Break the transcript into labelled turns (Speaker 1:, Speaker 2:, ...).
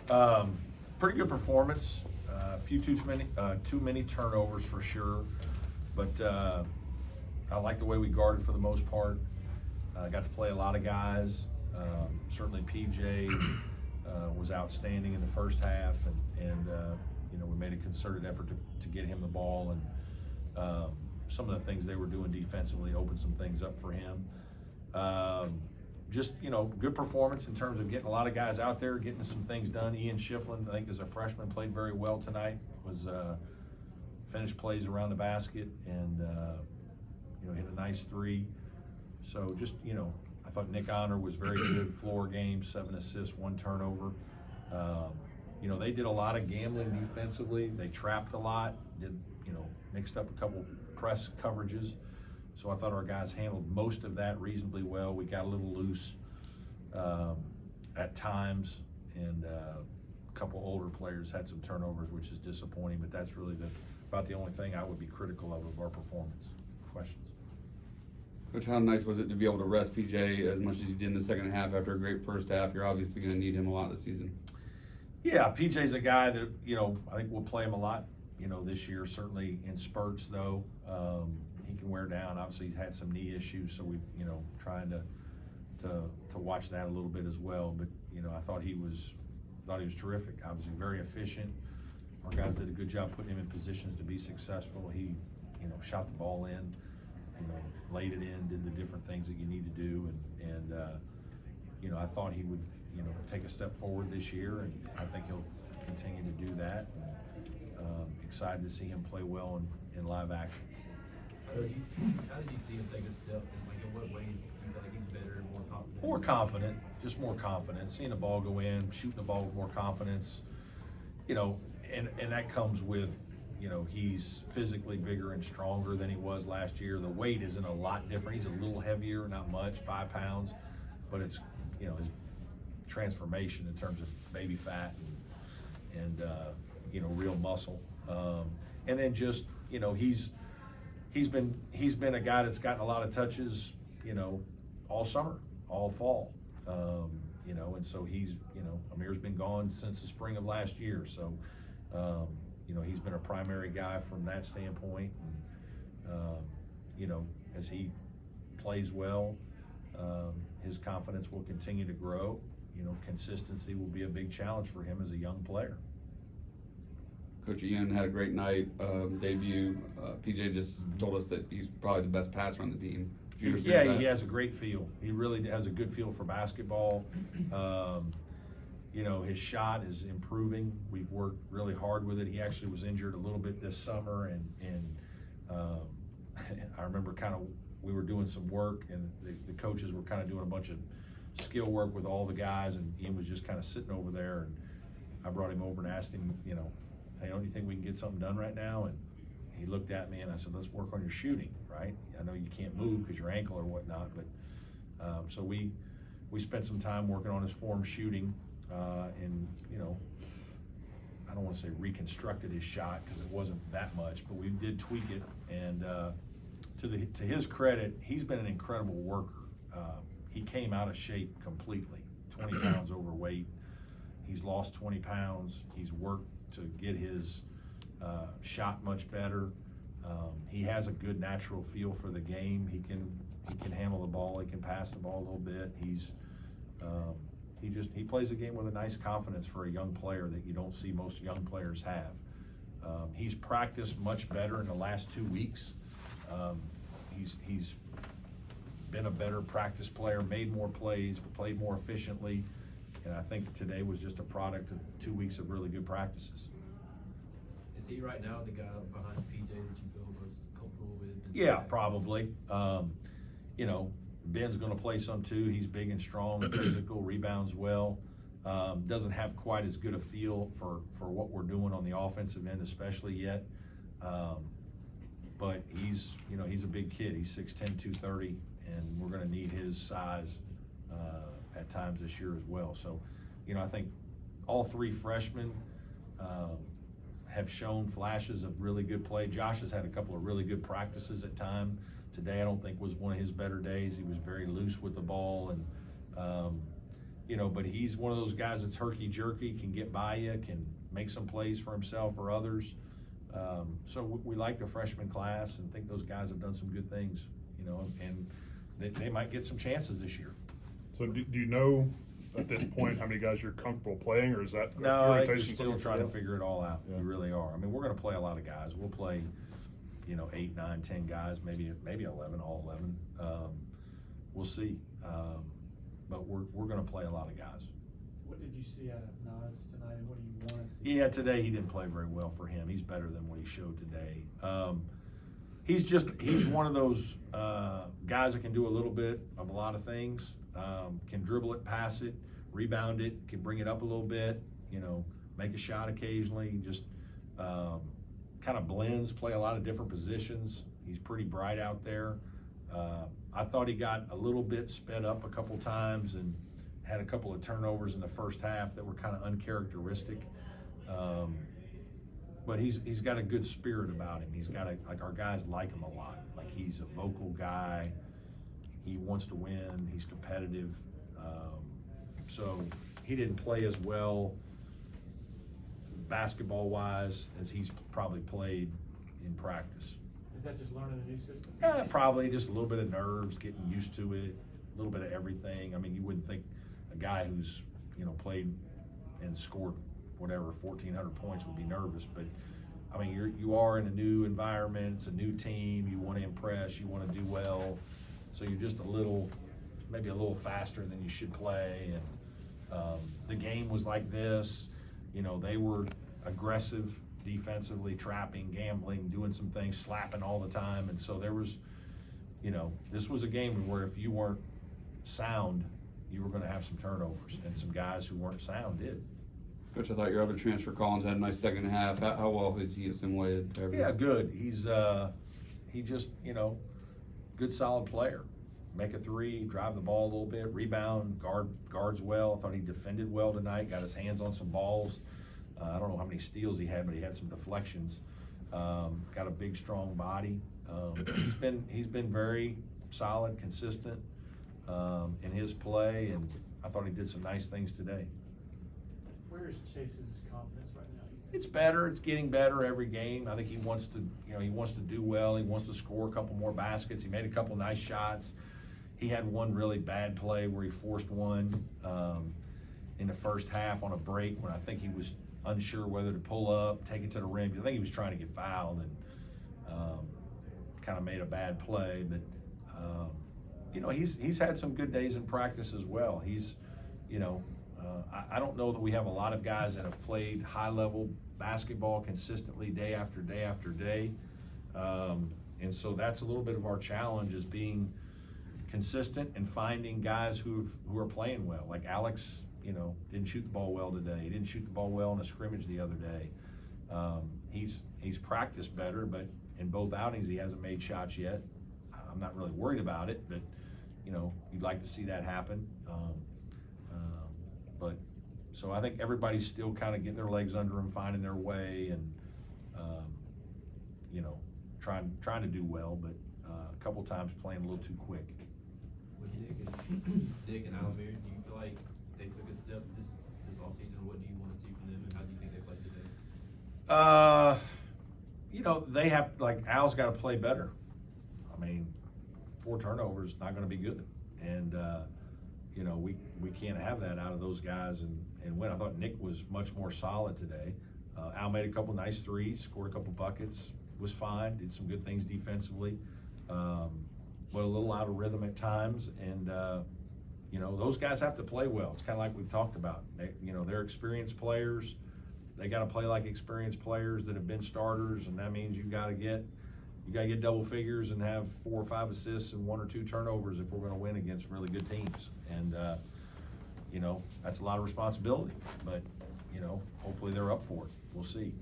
Speaker 1: Pretty good performance. A few too many turnovers for sure, but I like the way we guarded for the most part. Got to play a lot of guys. Certainly PJ was outstanding in the first half, and we made a concerted effort to get him the ball, and some of the things they were doing defensively opened some things up for him. Just good performance in terms of getting a lot of guys out there, getting some things done. Ian Shiflin, I think, as a freshman, played very well tonight. Was finished plays around the basket and hit a nice three. So just I thought Nick Honor was very good. Floor game, 7 assists, 1 turnover. They did a lot of gambling defensively. They trapped a lot. Mixed up a couple press coverages. So I thought our guys handled most of that reasonably well. We got a little loose at times, and a couple older players had some turnovers, which is disappointing, but that's really about the only thing I would be critical of our performance. Questions?
Speaker 2: Coach, how nice was it to be able to rest PJ as much as you did in the second half after a great first half? You're obviously going to need him a lot this season. Yeah,
Speaker 1: PJ's a guy that, I think we'll play him a lot, this year, certainly in spurts, though. He can wear down. Obviously, he's had some knee issues, so we've, trying to watch that a little bit as well. But, I thought he was terrific. Obviously, very efficient. Our guys did a good job putting him in positions to be successful. He, shot the ball in, laid it in, did the different things that you need to do. And I thought he would, take a step forward this year, and I think he'll continue to do that. Excited to see him play well in live action.
Speaker 3: Coach, how did you see him take a step? In what ways do you feel like he's better and more confident?
Speaker 1: More confident, just more confident. Seeing the ball go in, shooting the ball with more confidence. And that comes with, he's physically bigger and stronger than he was last year. The weight isn't a lot different. He's a little heavier, not much, 5 pounds, but it's, his transformation in terms of baby fat and real muscle. And then just, he's been a guy that's gotten a lot of touches, all summer, all fall, and so he's, Amir's been gone since the spring of last year. So, he's been a primary guy from that standpoint. And, as he plays well, his confidence will continue to grow. Consistency will be a big challenge for him as a young player.
Speaker 2: Coach Ian had a great night, debut. PJ just told us that he's probably the best passer on the team.
Speaker 1: Yeah, he has a great feel. He really has a good feel for basketball. His shot is improving. We've worked really hard with it. He actually was injured a little bit this summer, and I remember we were doing some work, and the coaches were kind of doing a bunch of skill work with all the guys, and Ian was just kind of sitting over there, and I brought him over and asked him, hey, don't you think we can get something done right now? And he looked at me and I said, let's work on your shooting, right? I know you can't move because your ankle or whatnot, but so we spent some time working on his form shooting, and I don't want to say reconstructed his shot because it wasn't that much, but we did tweak it. And to his credit, he's been an incredible worker. He came out of shape completely, 20 pounds overweight. He's lost 20 pounds. He's worked to get his shot much better. He has a good natural feel for the game. He can handle the ball. He can pass the ball a little bit. He plays a game with a nice confidence for a young player that you don't see most young players have. He's practiced much better in the last 2 weeks. He's been a better practice player, made more plays, played more efficiently. And I think today was just a product of 2 weeks of really good practices.
Speaker 3: Is he right now the guy behind PJ that you feel most comfortable with?
Speaker 1: Yeah, probably. Ben's going to play some too. He's big and strong, physical, rebounds well. Doesn't have quite as good a feel for what we're doing on the offensive end, especially yet. But he's a big kid. He's 6'10", 230, and we're going to need his size at times this year as well. So, I think all 3 freshmen have shown flashes of really good play. Josh has had a couple of really good practices at time. Today, I don't think was one of his better days. He was very loose with the ball, and but he's one of those guys that's herky-jerky, can get by you, can make some plays for himself or others. So we like the freshman class and think those guys have done some good things, and they might get some chances this year.
Speaker 4: So do you know at this point how many guys you're comfortable playing, or is that
Speaker 1: No, I think we're
Speaker 4: orientation
Speaker 1: still
Speaker 4: something
Speaker 1: trying to
Speaker 4: you
Speaker 1: figure it all out.
Speaker 4: Yeah.
Speaker 1: We really are. I mean, we're going to play a lot of guys. We'll play, 8, 9, 10 guys, maybe 11, all 11. We'll see. But we're going to play a lot of guys.
Speaker 5: What did you see out of Nas tonight, and what do you want to see?
Speaker 1: Yeah, today he didn't play very well for him. He's better than what he showed today. He's one of those guys that can do a little bit of a lot of things. Can dribble it, pass it, rebound it, can bring it up a little bit, make a shot occasionally, just kind of blends, play a lot of different positions. He's pretty bright out there. I thought he got a little bit sped up a couple times and had a couple of turnovers in the first half that were kind of uncharacteristic. But he's got a good spirit about him. He's got our guys like him a lot. Like, he's a vocal guy. He wants to win. He's competitive. So he didn't play as well basketball-wise as he's probably played in practice.
Speaker 5: Is that just learning a new system?
Speaker 1: Yeah, probably just a little bit of nerves, getting used to it, a little bit of everything. I mean, you wouldn't think a guy who's, played and scored whatever 1,400 points would be nervous, but I mean, you are in a new environment. It's a new team. You want to impress. You want to do well. So you're just maybe a little faster than you should play. And the game was like this. They were aggressive defensively, trapping, gambling, doing some things, slapping all the time. And so there was, this was a game where if you weren't sound, you were going to have some turnovers, and some guys who weren't sound did.
Speaker 2: Coach, I thought your other transfer, Collins, had a nice second half. How well is he assimilated to everything?
Speaker 1: Yeah, good. He just, good solid player. Make a three, drive the ball a little bit, rebound, guards well. I thought he defended well tonight, got his hands on some balls. I don't know how many steals he had, but he had some deflections. Got a big, strong body. He's been very solid, consistent in his play, and I thought he did some nice things today.
Speaker 5: Where is Chase's confidence right now?
Speaker 1: It's better. It's getting better every game. I think he wants to, he wants to do well. He wants to score a couple more baskets. He made a couple nice shots. He had one really bad play where he forced one in the first half on a break when I think he was unsure whether to pull up, take it to the rim. I think he was trying to get fouled and kind of made a bad play. But he's had some good days in practice as well. He's, I don't know that we have a lot of guys that have played high-level basketball consistently day after day after day. And so that's a little bit of our challenge, is being consistent and finding guys who are playing well. Like Alex, didn't shoot the ball well today. He didn't shoot the ball well in a scrimmage the other day. He's practiced better, but in both outings he hasn't made shots yet. I'm not really worried about it, but you'd like to see that happen. But so I think everybody's still kind of getting their legs under them, finding their way, and trying to do well, but a couple times playing a little too quick.
Speaker 3: With Nick and Alabama, do you feel like they took a step this offseason? What do you want to see from them, and how do you think they played today?
Speaker 1: They have, like, Al's got to play better. I mean, 4 turnovers not going to be good, and we can't have that out of those guys and win. I thought Nick was much more solid today. Al made a couple nice threes, scored a couple buckets, was fine, did some good things defensively, but a little out of rhythm at times. And those guys have to play well. It's kind of like we've talked about. They're experienced players. They got to play like experienced players that have been starters, and that means you got to get double figures and have 4 or 5 assists and 1 or 2 turnovers if we're going to win against really good teams. And that's a lot of responsibility, but hopefully they're up for it. We'll see.